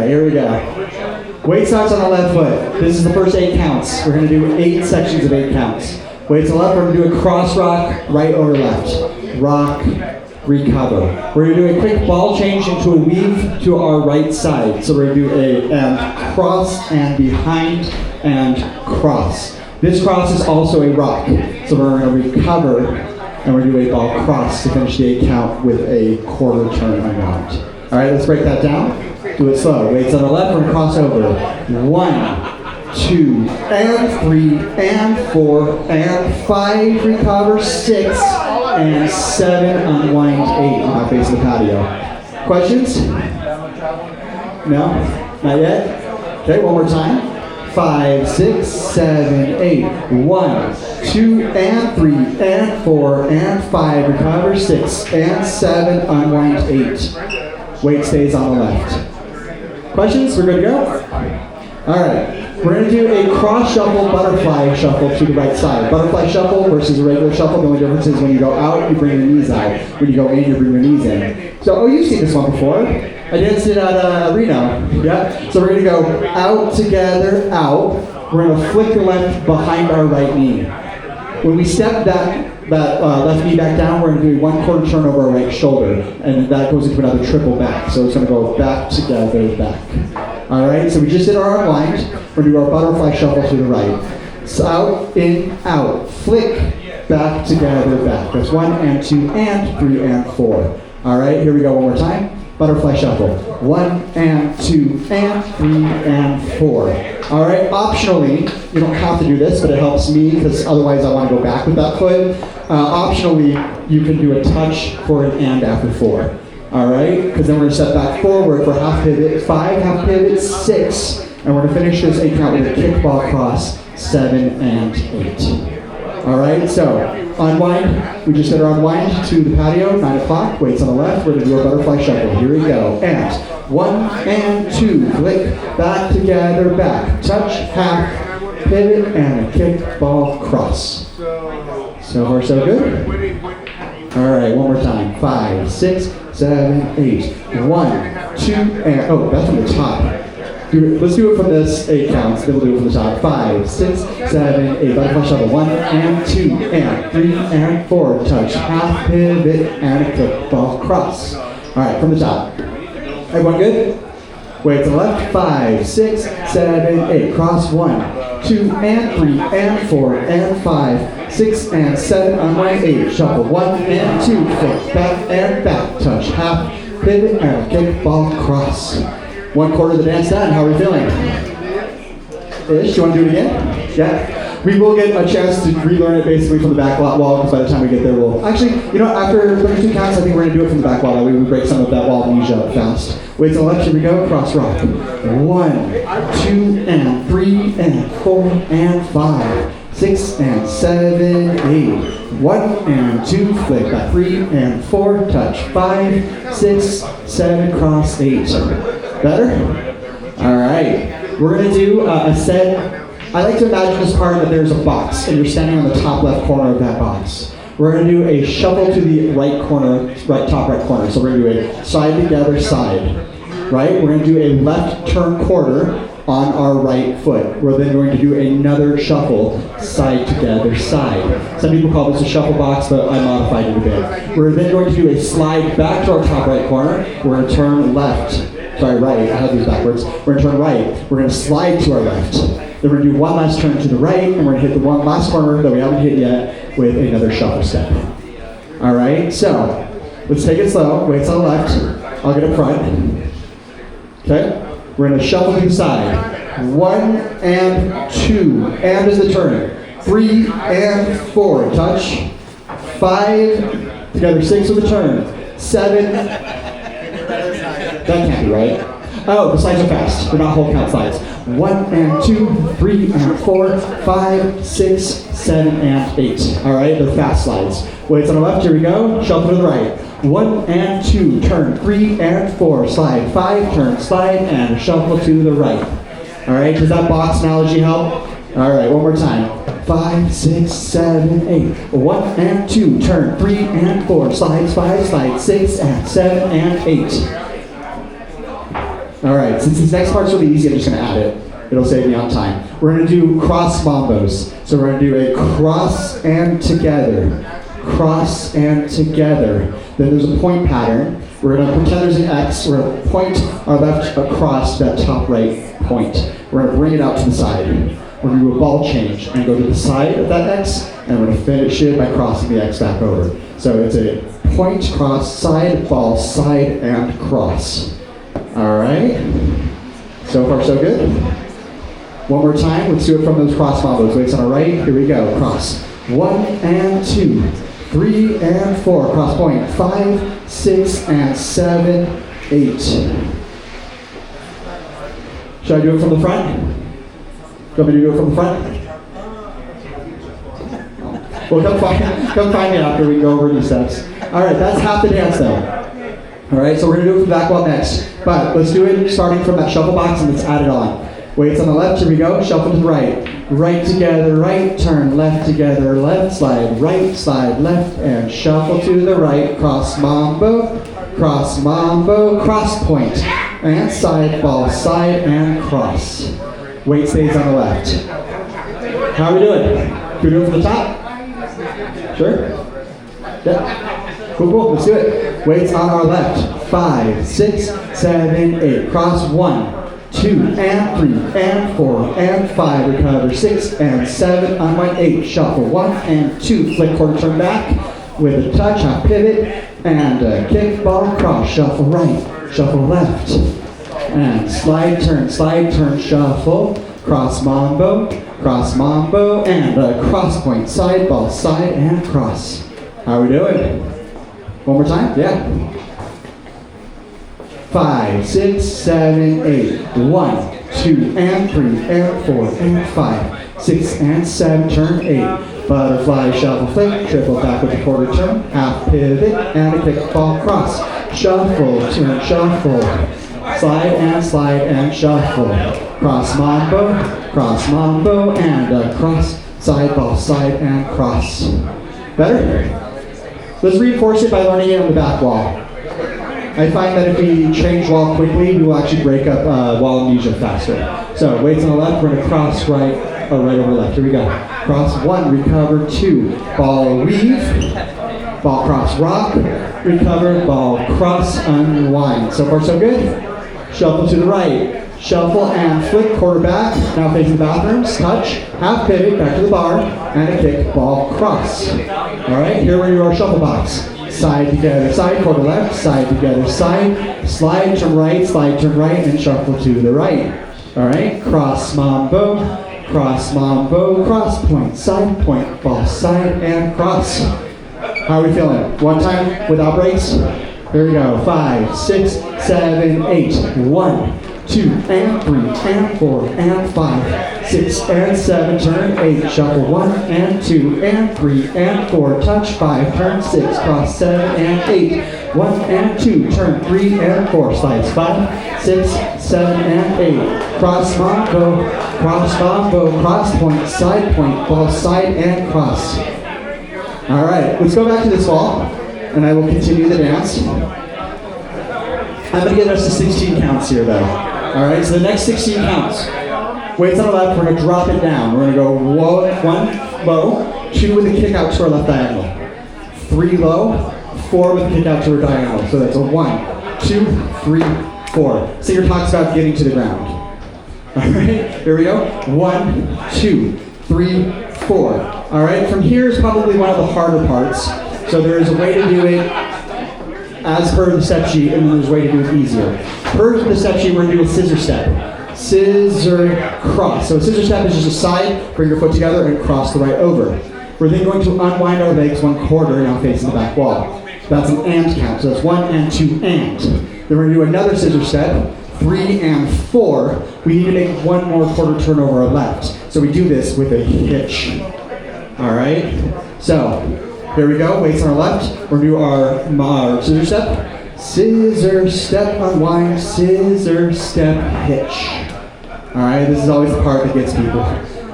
right, here we go. Weight starts on the left foot. This is the first 8 counts. We're going to do 8 sections of 8 counts. Weight to the left, we're going to do a cross rock, right over left. Rock, recover. We're going to do a quick ball change into a weave to our right side. So we're going to do a cross and behind and cross. This cross is also a rock. So we're going to recover and we're going to do a ball cross to finish the 8 count with a quarter turn around. All right, let's break that down. Do it slow. Weights on the left, we're going to cross over. 1, 2, and 3, and 4, and 5, recover, 6, and 7, unwind, 8. Now face the patio. Questions? No? Not yet? Okay, one more time. 5, 6, 7, 8. 1, 2, and 3, and 4, and 5, recover, 6, and 7, unwind, 8. Weight stays on the left. Questions? We're good to go? All right. We're going to do a cross shuffle, butterfly shuffle to the right side. Butterfly shuffle versus a regular shuffle. The only difference is when you go out, you bring your knees out. When you go in, you bring your knees in. So, you've seen this one before. I danced it at Reno. Yeah? So we're going to go out together, out. We're going to flick the left behind our right knee. When we step that left knee back down, we're going to do 1/4 turn over our right shoulder, and that goes into another triple back. So it's going to go back, together, back. All right, so we just did our unwind. We're going to do our butterfly shuffle to the right. So out, in, out, flick, back, together, back. That's 1 and 2 and 3 and 4. All right, here we go one more time. Butterfly shuffle. 1 and 2 and 3 and 4. All right, optionally, you don't have to do this, but it helps me because otherwise I want to go back with that foot. Optionally, you can do a touch for an and after 4. All right, because then we're going to step back forward for half pivot, 5, half pivot, 6, and we're going to finish this 8 count with a kickball cross, 7 and 8. All right, so unwind. We just did our unwind to the patio, 9 o'clock. Weights on the left. We're going to do a butterfly shuffle. Here we go. And 1 and 2. Flick, back, together, back. Touch, half, pivot, and a kickball cross. So far, so good? All right, one more time. 5, 6, 7, 8. 1, 2, and... Oh, that's from the top. Let's do it from this 8 counts, then we'll do it from the top. 5, 6, 7, 8. Butterfly shuffle. 1 and 2 and 3 and 4. Touch, half pivot, and a kickball cross. All right, from the top. Everyone good? Weight to the left. 5, 6, 7, 8. Cross 1, 2 and 3 and 4 and 5, 6 and 7. Unwind 8. Shuffle 1 and 2. Flick back and back. Touch, half pivot, and a kickball cross. 1/4 of the dance done. How are we feeling? Ish, you want to do it again? Yeah. We will get a chance to relearn it basically from the back wall, because by the time we get there, we'll... Actually, you know, after 32 counts, I think we're going to do it from the back wall. That way we break some of that wall amnesia fast. Weight to the left, here we go. Cross rock. 1, 2, and 3, and 4, and 5, 6, and 7, 8. 1 and 2, flick back. 3 and 4, touch. 5, 6, 7, cross 8. Better? All right. We're going to do a set. I like to imagine this part that there's a box, and you're standing on the top left corner of that box. We're going to do a shuffle to the right corner, top right corner. So we're going to do a side together side, right? We're going to do a left turn quarter on our right foot. We're then going to do another shuffle, side together side. Some people call this a shuffle box, but I modified it a bit. We're then going to do a slide back to our top right corner. We're going to turn left. Sorry, right. I have these backwards. We're going to turn right. We're going to slide to our left. Then we're going to do one last turn to the right, and we're going to hit the one last corner that we haven't hit yet with another shuffle step. All right, so let's take it slow. Weights on the left. I'll get up front. Okay? We're going to shuffle to the side. 1 and 2. And is the turn. 3 and 4. Touch. 5. Together. 6 with the turn. 7. That can't be right. Oh, the slides are fast. They're not whole count slides. 1 and 2, 3 and 4, 5, 6, 7, and 8. All right, they're fast slides. Weights on the left, here we go. Shuffle to the right. 1 and 2, turn. 3 and 4, slide. 5, turn, slide, and shuffle to the right. All right, does that box analogy help? All right, one more time. 5, 6, 7, 8. 1 and 2, turn. 3 and 4, slides, 5, slide, 6, and 7, and 8. All right, since this next part's really easy, I'm just gonna add it. It'll save me on time. We're gonna do cross mambos. So we're gonna do a cross and together. Cross and together. Then there's a point pattern. We're gonna pretend there's an X. We're gonna point our left across that top right point. We're gonna bring it out to the side. We're gonna do a ball change and go to the side of that X, and we're gonna finish it by crossing the X back over. So it's a point, cross, side, ball, side, and cross. All right. So far, so good. One more time. Let's do it from those cross mambos. Weights on our right. Here we go. Cross. 1 and 2, 3 and 4. Cross point. 5, 6 and 7, 8. Should I do it from the front? Do you want me to do it from the front? Well, come find me after we go over these steps. All right, that's half the dance though. All right, so we're gonna do it from back wall next. But let's do it starting from that shuffle box and let's add it on. Weights on the left, here we go. Shuffle to the right. Right together, right turn, left together, left slide, right slide, left, and shuffle to the right. Cross mambo, cross point. And side, ball, side, and cross. Weight stays on the left. How are we doing? Can we do it from the top? Sure? Yeah. Cool. Let's do it. Weights on our left. 5, 6, 7, 8. Cross 1, 2, and 3, and 4, and 5. Recover 6 and 7. Unwind 8. Shuffle 1 and 2. Flick quarter turn back with a touch, hop pivot, and a kick, ball, cross. Shuffle right, shuffle left, and slide, turn, shuffle. Cross mambo, and a cross point. Side, ball, side, and cross. How are we doing? One more time? Yeah. 5, 6, 7, 8. 1, 2, and 3, and 4, and 5, 6, and 7. Turn 8. Butterfly, shuffle, flick, triple back with a quarter turn, half pivot, and a kick, ball, cross. Shuffle, turn, shuffle. Slide, and shuffle. Cross mambo, and a cross. Side, ball, side, and cross. Better? Let's reinforce it by learning it on the back wall. I find that if we change wall quickly, we will actually break up wall amnesia faster. So weights on the left, we're gonna cross right over left. Here we go. Cross 1, recover 2. Ball weave, ball cross rock, recover, ball cross, unwind. So far so good? Shuffle to the right. Shuffle and flick, quarter back. Now facing the bathrooms, touch, half pivot, back to the bar, and a kick, ball cross. All right, here we do our shuffle box. Side together, side, quarter left, side together, side, slide, turn right, and shuffle to the right. All right, cross mambo, cross point, side point, ball, side, and cross. How are we feeling? One time without breaks? Here we go. 5, 6, 7, 8. 1, 2, and 3, and 4, and 5, 6, and 7. Turn 8. Shuffle 1, and 2, and 3, and 4. Touch 5. Turn 6. Cross 7, and 8. 1, and 2. Turn 3, and 4. Slides 5, 6, 7, and 8. Cross mambo, cross point, side point, ball, side, and cross. All right, let's go back to this wall, and I will continue the dance. I'm going to get us to 16 counts here, though. All right, so the next 16 counts. Weights on the left, we're going to drop it down. We're going to go 1 low, 2 with a kick out to our left diagonal, 3 low, 4 with a kick out to our diagonal. So that's a 1, 2, 3, 4. Singer talks about getting to the ground. All right, here we go. 1, 2, 3, 4. All right, from here is probably one of the harder parts. So there is a way to do it as per the step sheet, and then there's a way to do it easier. Per the step sheet, we're going to do a scissor step. Scissor cross. So a scissor step is just a side, bring your foot together, and cross the right over. We're then going to unwind our legs 1/4, now facing the back wall. That's an and count. So that's 1 and 2 and. Then we're going to do another scissor step, 3 and 4. We need to make 1 more quarter turn over our left. So we do this with a hitch. All right? So, here we go, weights on our left. We're going to do our scissor step, unwind, scissor step, hitch. All right, this is always the part that gets people.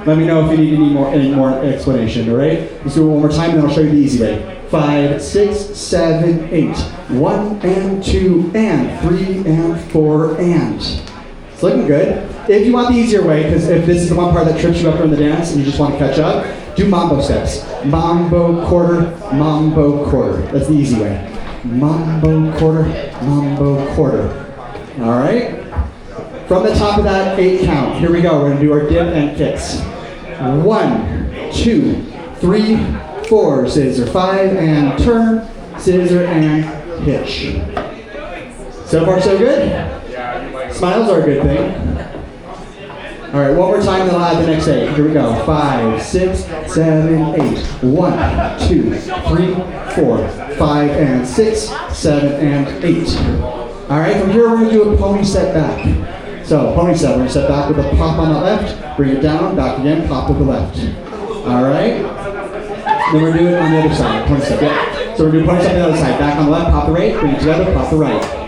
Let me know if you need any more explanation, all right? Let's do it one more time, and then I'll show you the easy way. 5, 6, 7, 8. 1 and 2 and 3 and 4 and. It's looking good. If you want the easier way, because if this is the one part that trips you up during the dance and you just want to catch up, do mambo steps. Mambo quarter, mambo quarter. That's the easy way. Mambo quarter, mambo quarter. All right? From the top of that 8 count, here we go. We're going to do our dip and kicks. 1, 2, 3, 4. Scissor 5 and turn. Scissor and hitch. So far, so good? Smiles are a good thing. All right, one more time, then I'll add the next 8. Here we go. 5, 6, 7, 8. 1, 2, 3, 4, 5, and 6, 7, and 8. All right, from here we're going to do a pony step back. So, pony step, we're going to step back with a pop on the left, bring it down, back again, pop with the left. All right? Then we're doing it on the other side, pony step, yeah. So we're doing pony step on the other side, back on the left, pop the right, bring it together, pop the right.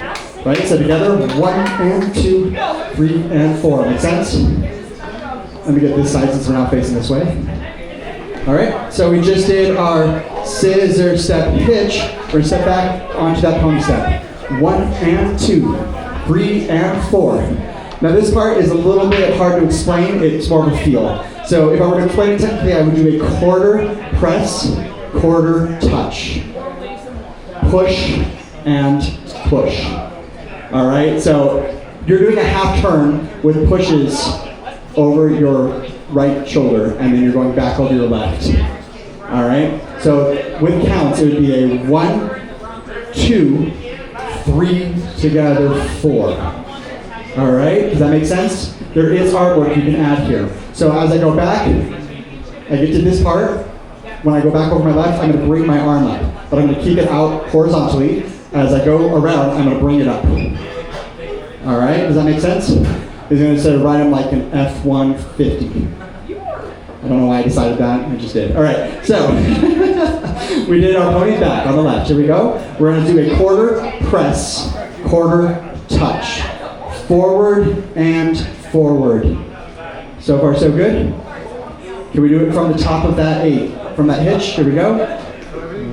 Right, so together, 1 and 2, 3 and 4. Make sense? Let me get this side since we're not facing this way. All right, so we just did our scissor step hitch. We're going to step back onto that pony step. 1 and 2, 3 and 4. Now this part is a little bit hard to explain. It's more of a feel. So if I were to explain it technically, I would do a quarter press, quarter touch. Push and push. All right, so you're doing a half turn with pushes over your right shoulder, and then you're going back over your left. All right, so with counts, it would be a 1, 2, 3, together, 4. All right, does that make sense? There is artwork you can add here. So as I go back, I get to this part. When I go back over my left, I'm going to bring my arm up, but I'm going to keep it out horizontally. As I go around, I'm going to bring it up. All right, does that make sense? He's going to ride him like an F150. I don't know why I decided that, I just did. All right, so we did our pony back on the left. Here we go. We're going to do a quarter press, quarter touch. Forward and forward. So far, so good? Can we do it from the top of that 8? From that hitch, here we go.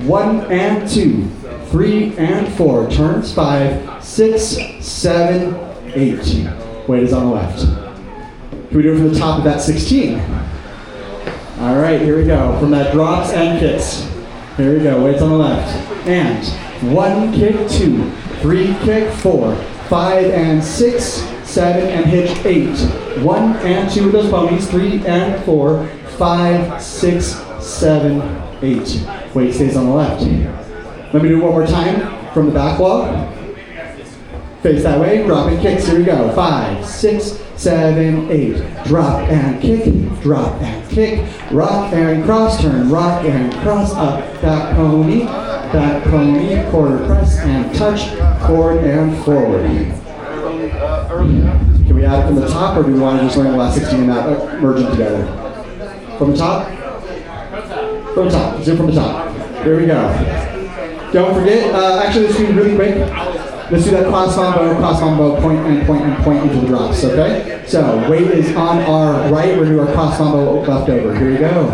1 and 2. 3 and 4, turns 5, 6, 7, 8. Weight is on the left. Can we do it from the top of that 16? All right, here we go. From that drops and kicks. Here we go, weight's on the left. And 1 kick, 2, 3 kick, 4, 5 and 6, 7 and hitch 8. 1 and 2 of those ponies, 3 and 4, 5, 6, 7, 8. Weight stays on the left. Let me do it one more time from the back wall. Face that way, drop and kicks. Here we go. 5, 6, 7, 8. Drop and kick, drop and kick. Rock and cross, turn, rock and cross, up, back pony, quarter press and touch, forward and forward. Can we add it from the top, or do we want to just learn the last 16 and not merge them together? From the top? From the top. Let's do it from the top. Here we go. Don't forget, actually let's do it really quick. Let's do that cross mambo, point and point and point into the drops, okay? So, weight is on our right, we're going to do our cross mambo left over. Here we go.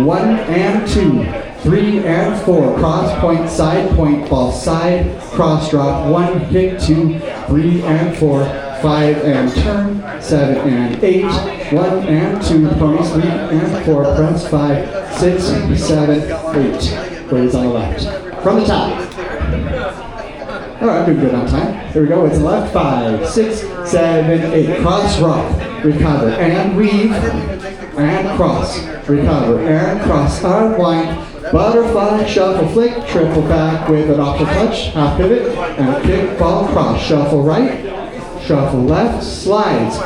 1 and 2, 3 and 4, cross point, ball side, cross drop, 1, kick, 2, 3 and 4, 5 and turn, 7 and 8, 1 and 2, ponies, 3 and 4, press, 5, 6, 7, 8. Weight is on the left. From the top. All right, I'm doing good on time. Here we go, it's left, 5, 6, 7, 8. Cross, rock, recover, and weave, and cross, recover, and cross, unwind, butterfly, shuffle, flick, triple back with an optional touch, half pivot, and kick, ball, cross, shuffle right, shuffle left, slides,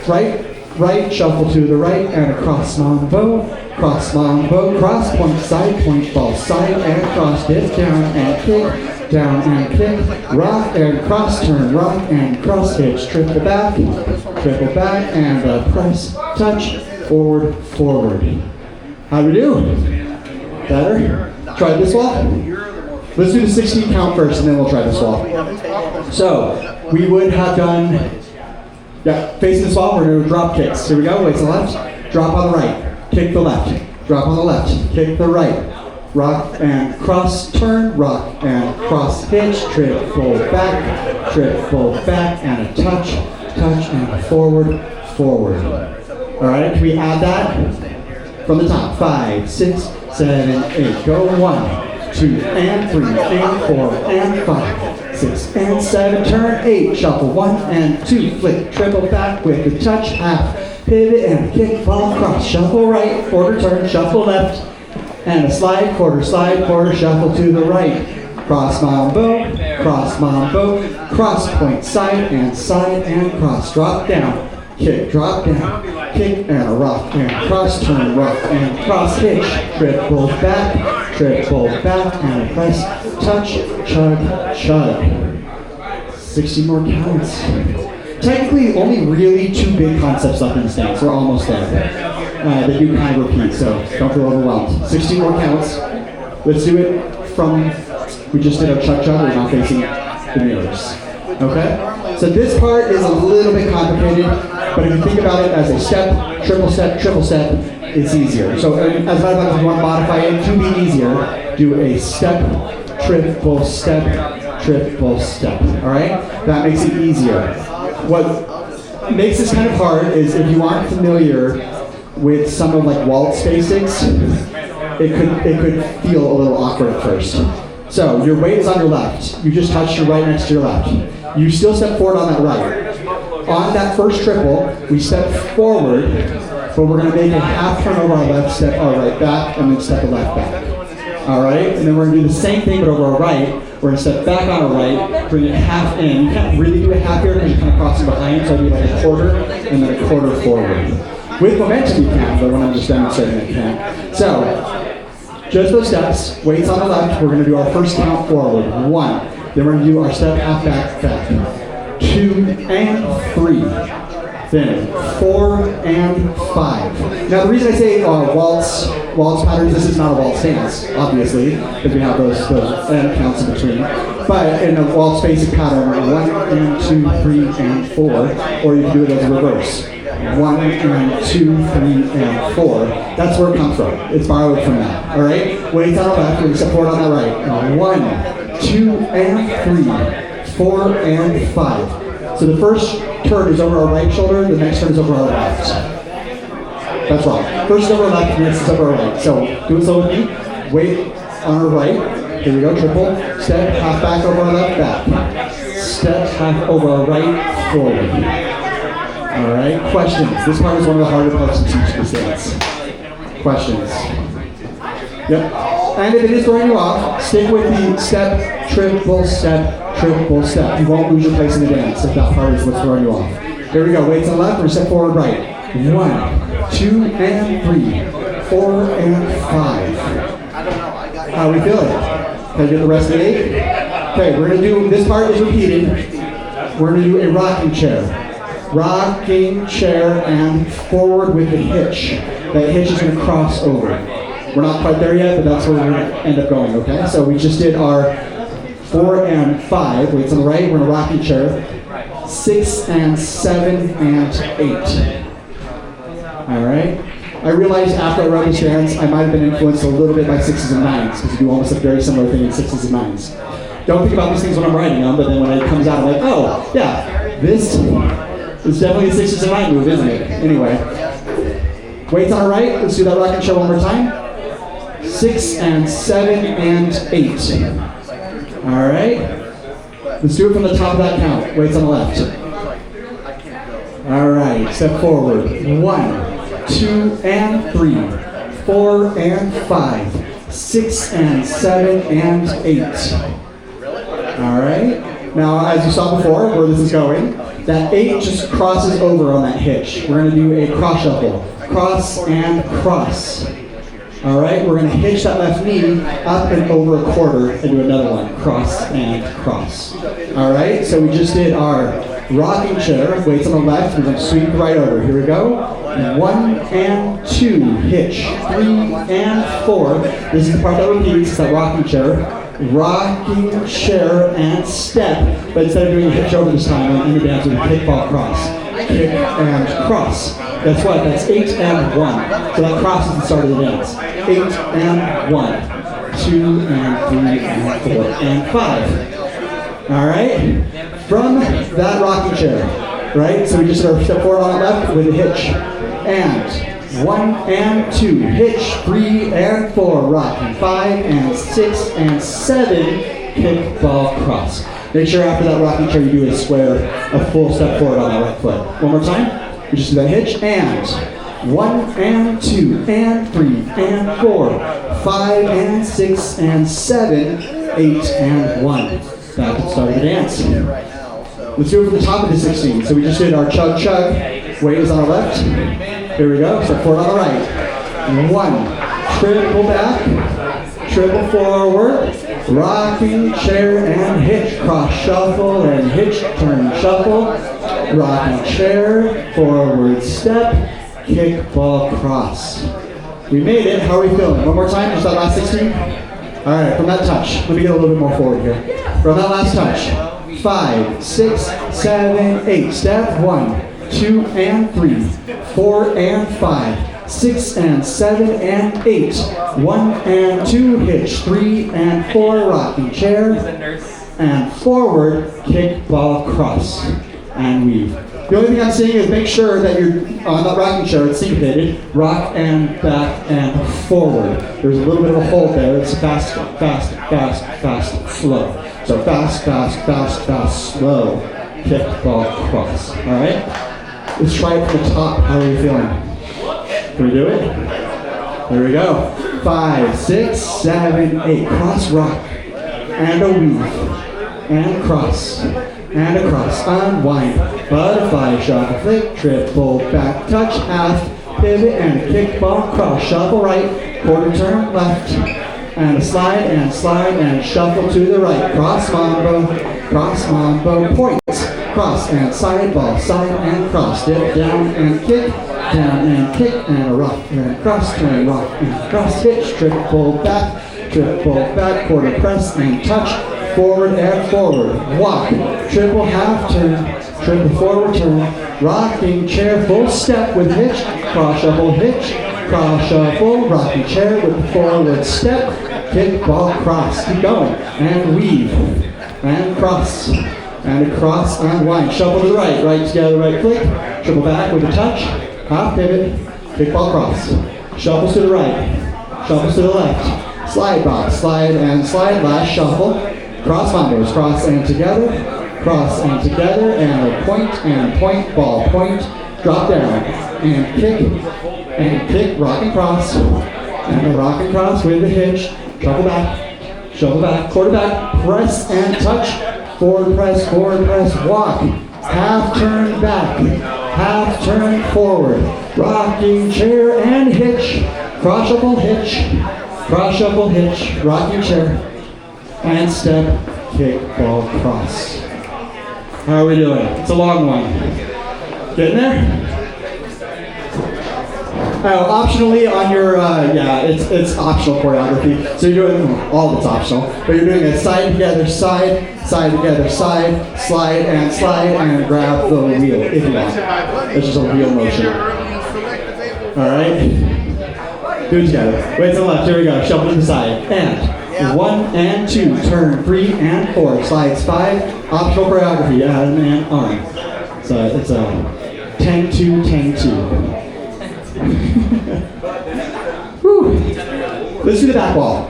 right, shuffle to the right, and a cross mambo, cross, side point, ball, side, and cross, dip, down, and kick, rock, and cross, turn, rock, and cross, hitch, triple back, and press, touch, forward. How do we do? Better? Try this wall? Let's do the 16 count first, and then we'll try this wall. So, we would have done, facing this wall, we're going to do drop kicks. Here we go, weights on the left, drop on the right, kick the left, drop on the left, kick the right, rock and cross, turn, rock and cross, hitch, triple back, and a touch, touch, and forward, forward. All right, can we add that? From the top, 5, 6, 7, 8. Go 1, 2, and 3, and 4, and 5, 6, and 7. Turn 8, shuffle 1 and 2. Flick, triple back with the touch, half, pivot, and kick, ball, cross. Shuffle right, quarter turn, shuffle left, and a slide, quarter, shuffle to the right. Cross mambo, cross point, side, and cross. Drop down, kick, drop down, kick, and a rock, and cross, turn, rock, and cross, hitch, triple back, and a press, touch, chug. 60 more counts. Technically, only really 2 big concepts left in the stance. We're almost there. They do kind of repeat, so don't feel overwhelmed. 60 more counts. Let's do it from, we just did our chug, we're now facing the mirrors. Okay? So this part is a little bit complicated, but if you think about it as a step, triple step, it's easier. So as a matter of fact, if you want to modify it to be easier, do a step, triple step. All right? That makes it easier. What makes this kind of hard is if you aren't familiar with some of like waltz basics, it could feel a little awkward at first. So your weight is on your left. You just touched your right next to your left. You still step forward on that right. On that first triple, we step forward, but we're going to make a half turn over our left, step our right back, and then step a left back. All right? And then we're going to do the same thing, but over our right. We're going to step back on our right, bring it half in. You can't really do a half here because you're kind of crossing behind, so it'll be like a quarter, and then a quarter forward. With momentum you can, but when I'm just demonstrating I can't. So, just those steps, weights on the left, we're going to do our first count forward, 1. Then we're going to do our step half back, 2 and 3. Then 4 and 5. Now the reason I say waltz patterns, this is not a waltz stance, obviously, because we have those end counts in between. But in a waltz basic pattern, 1 and 2, 3 and 4, or you can do it as a reverse. 1 and 2, 3 and 4. That's where it comes from. It's borrowed from that. All right. Weights on the left, we step forward on the right. 1, 2 and 3, 4 and 5. So the first turn is over our right shoulder, the next turn is over our left. That's wrong. First is over our left, next is over our right. So do it slow with me. Weight on our right. Here we go, triple. Step, half back over our left, back. Step, half over our right, forward. All right, questions. This part is one of the harder parts to teach this dance. Questions. Yep. And if it is throwing you off, stick with the step, triple step. You won't lose your place in the dance if that part is what's throwing you off. Here we go. Weights on the left, we're step forward right. 1, 2 and 3, 4 and 5. How are we feeling? Can I get the rest of the 8? Okay, we're going to do, this part is repeated. We're going to do a rocking chair. Rocking chair and forward with the hitch. That hitch is going to cross over. We're not quite there yet, but that's where we're going to end up going, okay? So we just did our 4 and 5, weights on the right, we're in a rocking chair. 6 and 7 and 8. All right? I realized after I wrote this dance, I might have been influenced a little bit by 6s and 9s, because we do almost a very similar thing in 6s and 9s. Don't think about these things when I'm writing them, but then when it comes out, I'm like, oh, yeah, this is definitely a 6s and 9 move, isn't it? Anyway, weights on the right, let's do that rocking chair one more time. 6 and 7 and 8. All right, let's do it from the top of that count. Weights on the left. All right, step forward. 1, 2 and 3, 4 and 5, 6 and 7 and 8. All right. Now, as you saw before, where this is going, that 8 just crosses over on that hitch. We're going to do a cross shuffle. Cross and cross. All right, we're going to hitch that left knee up and over a quarter and do another one. Cross and cross. All right, so we just did our rocking chair. Weights on the left. We're going to sweep right over. Here we go. 1 and 2, hitch. 3 and 4. This is the part that repeats. It's that rocking chair. Rocking chair and step. But instead of doing a hitch over this time, I'm going to dance with a kickball cross. Kick and cross. That's what? That's 8 and 1. So that crosses the start of the dance. 8 and 1. 2 and 3 and 4 and 5. All right? From that rocking chair, right? So we just did our step forward on the left with a hitch. And 1 and 2, hitch, 3 and 4, rock, and 5 and 6 and 7, kick, ball, cross. Make sure after that rocking chair you do a square, a full step forward on that right foot. One more time. We just do that hitch, and 1 and 2 and 3 and 4, 5 and 6 and 7, 8 and 1. Back to the start of the dance. Let's do it from the top of the 16. So we just did our chug chug. Weight is on our left. Here we go. Step forward on the right. 1, triple back, triple forward, rocking chair and hitch, cross shuffle and hitch, turn shuffle, rocking chair, forward step, kick, ball, cross. We made it. How are we feeling? One more time, just that last 16. All right, from that touch, let me get a little bit more forward here. From that last touch, 5, 6, 7, 8. Step 1, 2 and 3, 4 and 5, 6 and 7 and 8. 1 and 2, hitch, 3 and 4, rocking chair, and forward, kick, ball, cross, and weave. The only thing I'm saying is make sure that you're on that rocking chair, it's syncopated, rock and back and forward. There's a little bit of a hold there. It's fast, fast, fast, fast, slow. So fast, fast, fast, fast, slow, kick, ball, cross. All right? Let's try it from the top. How are we feeling? Can we do it? Here we go. 5, 6, 7, 8. Cross, rock, and a weave, and cross, and a cross, unwind, butterfly, shuffle, flick, triple, back, touch, half, pivot, and a kick, ball, cross, shuffle right, quarter turn left, and a slide, and shuffle to the right, cross mambo, point, cross, and side, ball, side, and cross, dip, down, and kick, and a rock, and cross, turn, rock, and cross, hitch, triple back, quarter press, and touch, forward and forward, walk, triple half turn, triple forward turn, rocking chair, full step with hitch, cross shuffle, rocking chair with the forward step, kick, ball, cross, keep going, and weave, and cross, and a cross, unwind, shuffle to the right, right together, right flick, triple back with a touch, half pivot, kick, ball, cross, shuffles to the right, shuffles to the left, slide box, slide, last shuffle, cross combos, cross and together, and a point, ball, point, drop down, and kick, rock and cross, and a rock and cross with a hitch, shuffle back, quarter back, press and touch, forward press, walk, half turn back, half turn forward, rocking chair and hitch, cross shuffle hitch, rocking chair, and step, kick, ball, cross. How are we doing? It's a long one. Getting there? Oh, optionally on your, it's optional choreography. So you're doing, all of it's optional, but you're doing a side together, side together, side, slide, and grab the wheel, if you want. It's just a wheel motion. All right? Do it together. Weights on the left, here we go. Shuffle to the side, and 1 and 2, turn 3 and 4, slides 5, optional choreography, Adam and arm. So it's a 10-2, 10-2. Whew. Let's do the back wall.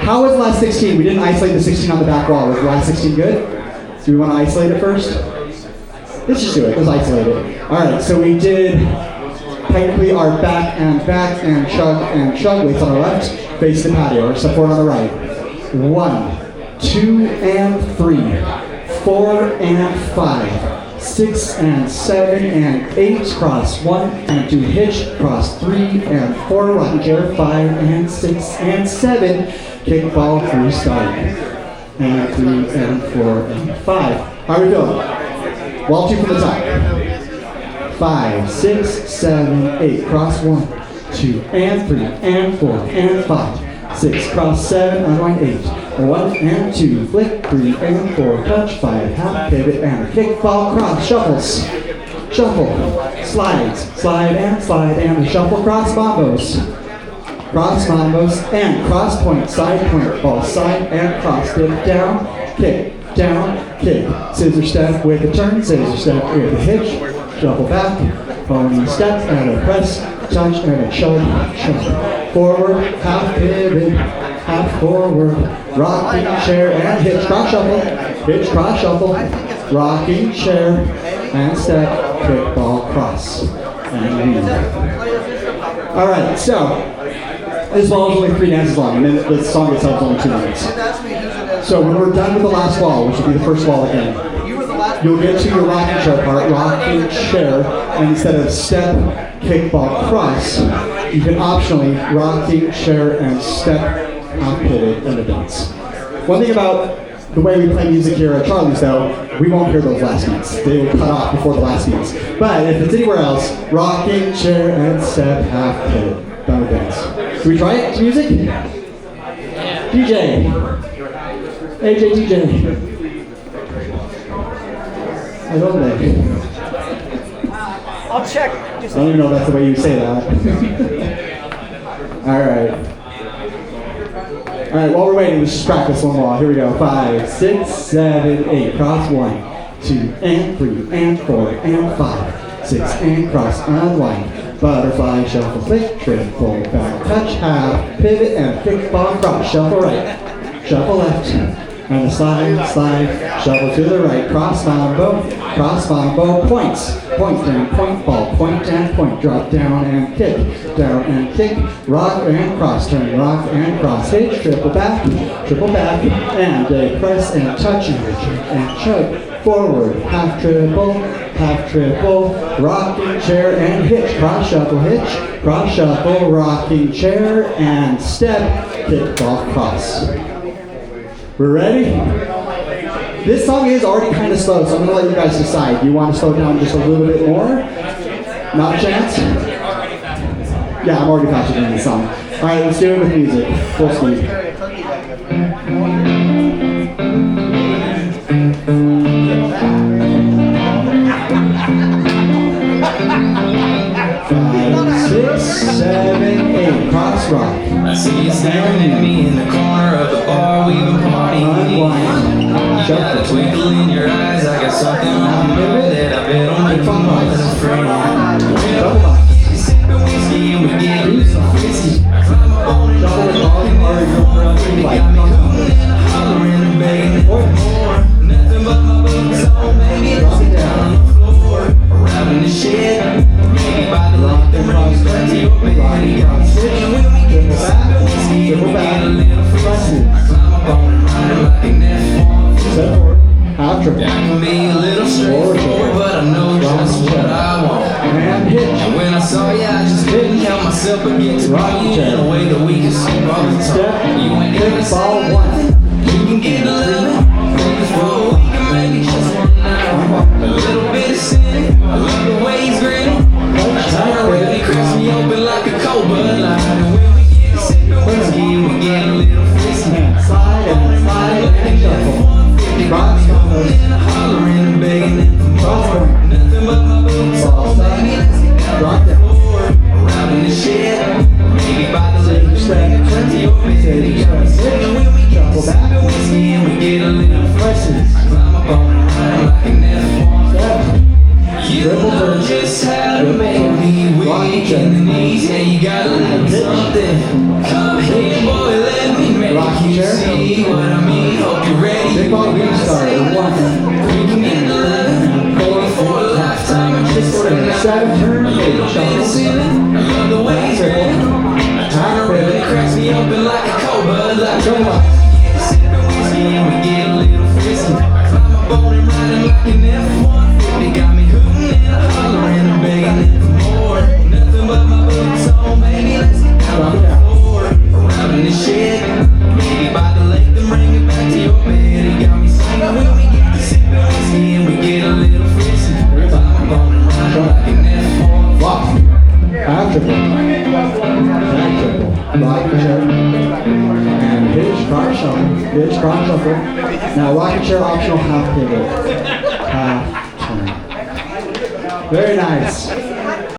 How was the last 16? We didn't isolate the 16 on the back wall. Was the last 16 good? Do we want to isolate it first? Let's just do it. Let's isolate it. All right, so we did technically our back and chug. Weights on our left. Face the patio. Or support on the right. 1, 2 and 3, 4 and 5, 6 and 7 and 8, cross 1 and 2, hitch, cross 3 and 4, rocking chair, 5 and 6 and 7, kick, ball, through, start, and 3 and 4 and 5. How are we doing? Wall 2 from the top. 5, 6, 7, 8, cross 1, 2 and 3 and 4 and 5, 6, cross 7, unwind 8, 1 and 2, flick, 3 and 4, touch, 5, half, pivot, and kick, ball, cross, shuffles, shuffle, slides, slide, and a shuffle, cross combos, and cross point, side, ball, side, and cross, dip, down, kick, down, kick, scissor step with a turn, scissor step with a hitch, shuffle back, pony step and a press, touch and a shove, forward, half pivot, half forward, rocking chair and hitch, cross shuffle, rocking chair and step, kickball cross, and lead. All right, so this ball is only 3 dances long, and then the song itself is only 2 minutes. So when we're done with the last wall, which will be the first wall again, you'll get to your rocking chair part, rocking chair, and instead of step, kickball, cross, you can optionally rocking chair and step, half pivot, and a dance. One thing about the way we play music here at Charlie's, though, we won't hear those last beats. They will cut off before the last beats. But if it's anywhere else, rocking chair and step, half pivot, done with dance. Can we try it to music? DJ. AJ DJ. I don't know. I'll check. I don't even know if that's the way you say that. All right. All right, while we're waiting, let's just practice one more. Here we go. 5, 6, 7, 8. Cross 1, 2, and 3, and 4, and 5, 6, and cross, unwind. Butterfly, shuffle, flick, triple, back, touch, half, pivot, and kickball, cross. Shuffle right, shuffle left, and a slide, shuffle to the right. Cross combo, points. Point and point, ball, point and point. Drop down and kick, rock and cross, turn, rock and cross. Hitch, triple back, and a press and touch and choke. Forward, half triple, rocking chair and hitch, cross shuffle, rocking chair and step, kickball, cross. We're ready? This song is already kind of slow, so I'm going to let you guys decide. Do you want to slow down just a little bit more? Not a chance? Yeah, I'm already faster than this song. All right, let's do it with music. Full speed. 5, 6, 7, 8. Cross rock. I see you staring at me in the corner of the bar. We've been partying. You got a twinkle in your eyes. I got something on my mind that I bet will make you more than a friend. We're sipping whiskey and we get a little frisky. I climb up on it, got me hooting and hollering and begging for more. Nothing but my boots on, baby. Let's get down on the floor. Around in the shed, maybe by the light, the rain's back to your bed. And when we get to sipping whiskey and we get a little frisky, I climb up on it, riding like an F150. Half triple. That can be a little straightforward, but I know just what I want. And when I saw you, I just couldn't help myself but get to know you in a way that we can see all the time. You ain't gonna say nothing. You can get a little things roll. We can make it just one night. A little bit of sin. I love the way he's grinning. Turn around and cracks me open like a cold Bud Light. And when we get to sipping whiskey, we get a little frisky. Slide and shuffle. Cross combos, hollering and begging for more. Nothing but my boots on, baby. Let's get down on the floor. Around in the shed, maybe by the lake, turn to your bed. And when we get to sipping whiskey and we get a little frisky, I climb up on it, riding like an F150. You know just how to make me weak in the knees. Yeah, you got a little something. Come here, boy, let me make you see what I mean. Hope you're ready. Big ball restart. 1, We can get the love, maybe for a lifetime. And just for the night, 7, turn, a little bit of ceiling. I love the way he's grinning. Turn around and cracks me open like a cold Bud Light. Sipping whiskey and we get a little frisky. I climb up on him riding like an F150. Got me hooting and hollering and begging for more. Nothing but my boots on, baby. Let's get down on the floor. Around in the shed, maybe by the lake, then bring it back to your bed. It got me singing when we get to sipping whiskey and we get a little frisky. Climb up on and ride like an F150. Walk. Half triple. Rocking chair. And hitch, cross shuffle. Now rocking chair optional, half pivot. Half turn. Very nice.